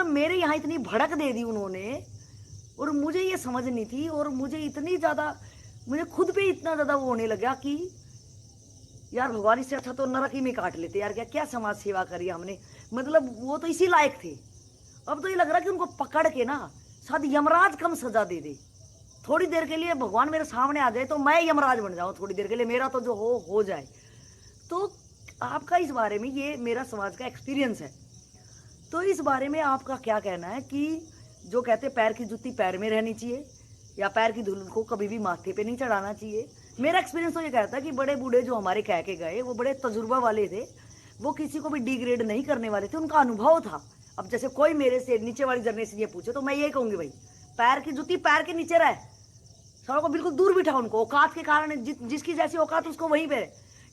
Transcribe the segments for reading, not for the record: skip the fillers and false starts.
मेरे यहाँ इतनी भड़क दे दी उन्होंने, और मुझे ये समझ नहीं थी, और मुझे इतनी ज़्यादा, मुझे खुद पे इतना ज़्यादा वो होने लगा कि यार भगवान, इससे अच्छा तो नरक ही में काट लेते यार, क्या क्या समाज सेवा करी हमने, मतलब वो तो इसी लायक थे। अब तो ये लग रहा कि उनको पकड़ के ना शायद यमराज कम सजा दे दे, थोड़ी देर के लिए भगवान मेरे सामने आ जाए तो मैं यमराज बन जाऊं थोड़ी देर के लिए, मेरा तो जो हो जाए। तो आपका इस बारे में, ये मेरा समाज का एक्सपीरियंस है, तो इस बारे में आपका क्या कहना है कि जो कहते पैर की जूती पैर में रहनी चाहिए, या पैर की धूल को कभी भी माथे पे नहीं चढ़ाना चाहिए? मेरा एक्सपीरियंस तो ये कहता है कि बड़े बूढ़े जो हमारे कह के गए, वो बड़े तजुर्बा वाले थे, वो किसी को भी डिग्रेड नहीं करने वाले थे, उनका अनुभव था। अब जैसे कोई मेरे से नीचे वाली जनरेशन ये पूछे तो मैं ये कहूंगी, भाई पैर की जूती पैर के नीचे रहे, सारों को बिल्कुल दूर बिठा, उनको औकात के कारण, जिसकी जैसी औकात उसको वहीं पे,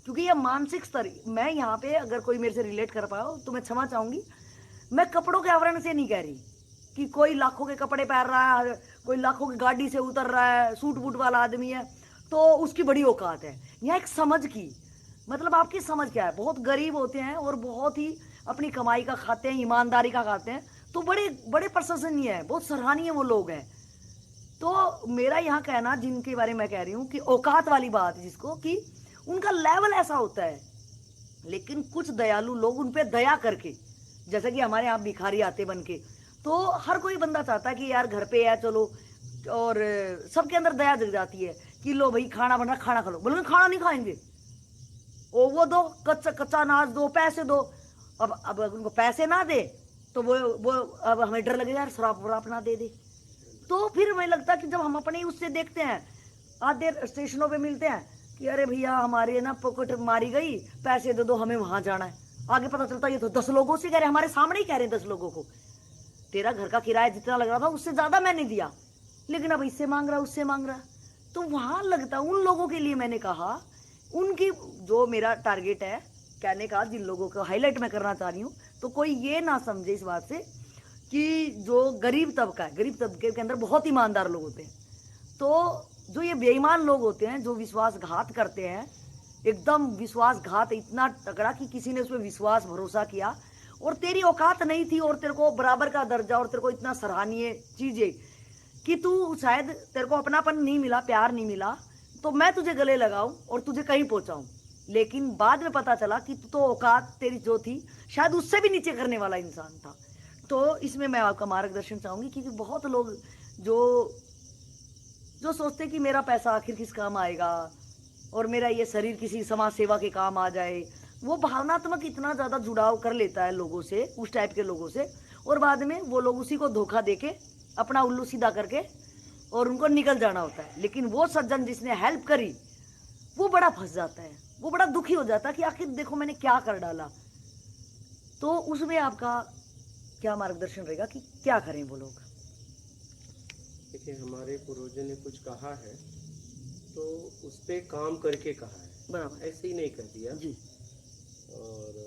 क्योंकि ये मानसिक स्तर, मैं यहाँ पे अगर कोई मेरे से रिलेट कर पाओ तो मैं क्षमा चाहूंगी, मैं कपड़ों के आवरण से नहीं कह रही कि कोई लाखों के कपड़े पहन रहा है, कोई लाखों की गाड़ी से उतर रहा है, सूट बूट वाला आदमी है तो उसकी बड़ी औकात है। यहाँ एक समझ की, मतलब आपकी समझ क्या है, बहुत गरीब होते हैं और बहुत ही अपनी कमाई का खाते हैं, ईमानदारी का खाते हैं, तो बड़े बड़े प्रशंसनीय है, बहुत सराहनीय वो लोग हैं। तो मेरा यहाँ कहना, जिनके बारे में मैं कह रही हूँ कि औकात वाली बात, जिसको कि उनका लेवल ऐसा होता है, लेकिन कुछ दयालु लोग उन पे दया करके, जैसे कि हमारे यहाँ भिखारी आते बन के, तो हर कोई बंदा चाहता है कि यार घर पे है चलो, और सबके अंदर दया जग जाती है कि लो भाई खाना बना, खाना खा लो, बोलेंगे खाना नहीं खाएंगे, ओ वो दो, कच्चा कच्चा अनाज दो, पैसे दो। अब उनको पैसे ना दे तो वो अब हमें डर लगेगा यार शराब वराब ना दे दे। तो फिर हमें लगता कि जब हम अपने उससे देखते हैं, आधे स्टेशनों पे मिलते हैं कि अरे भैया हमारे ना पॉकेट मारी गई, पैसे दे दो हमें वहां जाना है, आगे पता चलता ये तो 10 लोगों से कह रहे, हमारे सामने ही कह रहे हैं 10 लोगों को, तेरा घर का किराया जितना लग रहा था उससे ज्यादा मैंने दिया, लेकिन अब इससे मांग रहा, उससे मांग रहा। तो वहां लगता, उन लोगों के लिए मैंने कहा, उनकी जो मेरा टारगेट है कहने का, जिन लोगों को हाईलाइट मैं करना चाह रही हूँ, तो कोई ये ना समझे इस बात से कि जो गरीब तबका है, गरीब तबके के अंदर बहुत ईमानदार लोग होते हैं, तो जो ये बेईमान लोग होते हैं जो विश्वासघात करते हैं, एकदम विश्वासघात इतना तगड़ा कि किसी ने उसमें विश्वास भरोसा किया और तेरी औकात नहीं थी, और तेरे को बराबर का दर्जा, और तेरे को इतना सराहनीय चीजें कि तू शायद, तेरे को अपनापन नहीं मिला, प्यार नहीं मिला, तो मैं तुझे गले लगाऊं और तुझे कहीं पहुंचाऊं, लेकिन बाद में पता चला कि तू तो औकात तेरी जो थी शायद उससे भी नीचे करने वाला इंसान था। तो इसमें मैं आपका मार्गदर्शन चाहूंगी, क्योंकि बहुत लोग जो जो सोचते कि मेरा पैसा आखिर किस काम आएगा, और मेरा ये शरीर किसी समाज सेवा के काम आ जाए, वो भावनात्मक इतना ज़्यादा जुड़ाव कर लेता है लोगों से, उस टाइप के लोगों से, और बाद में वो लोग उसी को धोखा देके अपना उल्लू सीधा करके और उनको निकल जाना होता है। लेकिन वो सज्जन जिसने हेल्प करी वो बड़ा फंस जाता है, वो बड़ा दुखी हो जाता है कि आखिर देखो मैंने क्या कर डाला। तो उसमें आपका क्या मार्गदर्शन रहेगा कि क्या करें वो लोग? देखिए, हमारे पूर्वजों ने कुछ कहा है तो उस पर काम करके कहा है, बराबर, ऐसे ही नहीं कह दिया जी। और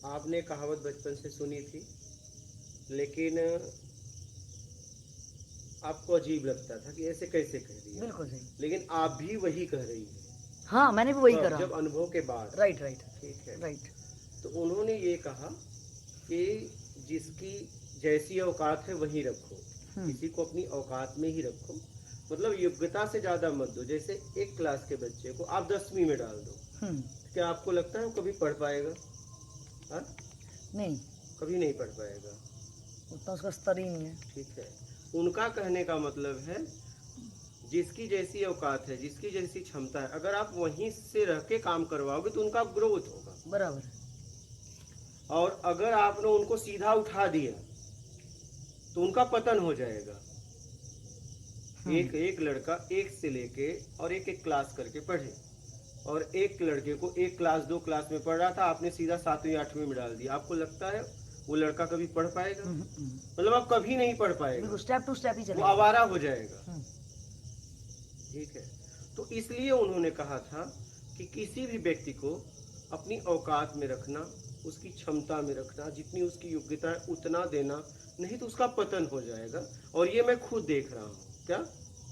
आपने कहावत बचपन से सुनी थी, लेकिन आपको अजीब लगता था कि ऐसे कैसे कह दिया, बिल्कुल सही, लेकिन आप भी वही कह रही हैं। हाँ मैंने भी वही तो करा, जब अनुभव के बाद, राइट राइट ठीक है, राइट, तो उन्होंने ये कहा कि जिसकी जैसी औकात है वही रखो, किसी को अपनी औकात में ही रखो, मतलब योग्यता से ज्यादा मत दो। जैसे एक क्लास के बच्चे को आप 10वीं में डाल दो, क्या आपको लगता है वो कभी पढ़ पाएगा? हा? नहीं, कभी नहीं पढ़ पाएगा, उतना उसका स्तर ही नहीं है। ठीक है। उनका कहने का मतलब है जिसकी जैसी औकात है, जिसकी जैसी क्षमता है, अगर आप वहीं से रह के काम करवाओगे तो उनका ग्रोथ होगा, बराबर। और अगर आपने उनको सीधा उठा दिया तो उनका पतन हो जाएगा। एक लड़का एक से लेके और एक क्लास करके पढ़े, और एक लड़के को एक क्लास 2 क्लास में पढ़ रहा था, आपने सीधा 7वीं 8वीं में डाल दिया, आपको लगता है वो लड़का कभी पढ़ पाएगा? मतलब आप कभी नहीं पढ़ पाएगा, स्टेप टू स्टेप ही वो चलेगा, आवारा हो जाएगा, ठीक है। तो इसलिए उन्होंने कहा था कि किसी भी व्यक्ति को अपनी औकात में रखना, उसकी क्षमता में रखना, जितनी उसकी योग्यता है उतना देना, नहीं तो उसका पतन हो जाएगा। और ये मैं खुद देख रहा हूँ। क्या?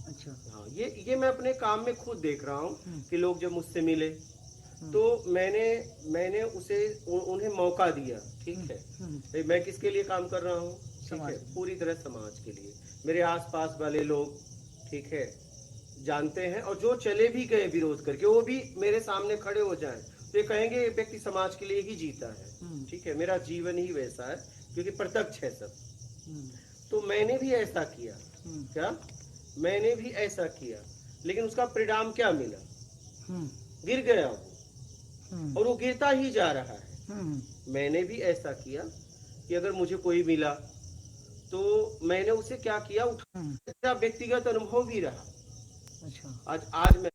अच्छा, हाँ, ये मैं अपने काम में खुद देख रहा हूँ कि लोग जब मुझसे मिले तो मैंने उन्हें मौका दिया, ठीक है, मैं किसके लिए काम कर रहा हूँ? ठीक समाज है, के लिए। पूरी तरह समाज के लिए। मेरे आसपास वाले लोग, ठीक है, जानते हैं, और जो चले भी गए विरोध करके, वो भी मेरे सामने खड़े हो जाएं तो ये कहेंगे ये व्यक्ति समाज के लिए ही जीता है। ठीक है, मेरा जीवन ही वैसा है, क्योंकि प्रत्यक्ष है सब। तो मैंने भी ऐसा किया। क्या? मैंने भी ऐसा किया, लेकिन उसका परिणाम क्या मिला? गिर गया वो, और वो गिरता ही जा रहा है। मैंने भी ऐसा किया कि अगर मुझे कोई मिला तो मैंने उसे क्या किया, उठा। मेरा व्यक्तिगत अनुभव भी रहा। अच्छा। आज मैं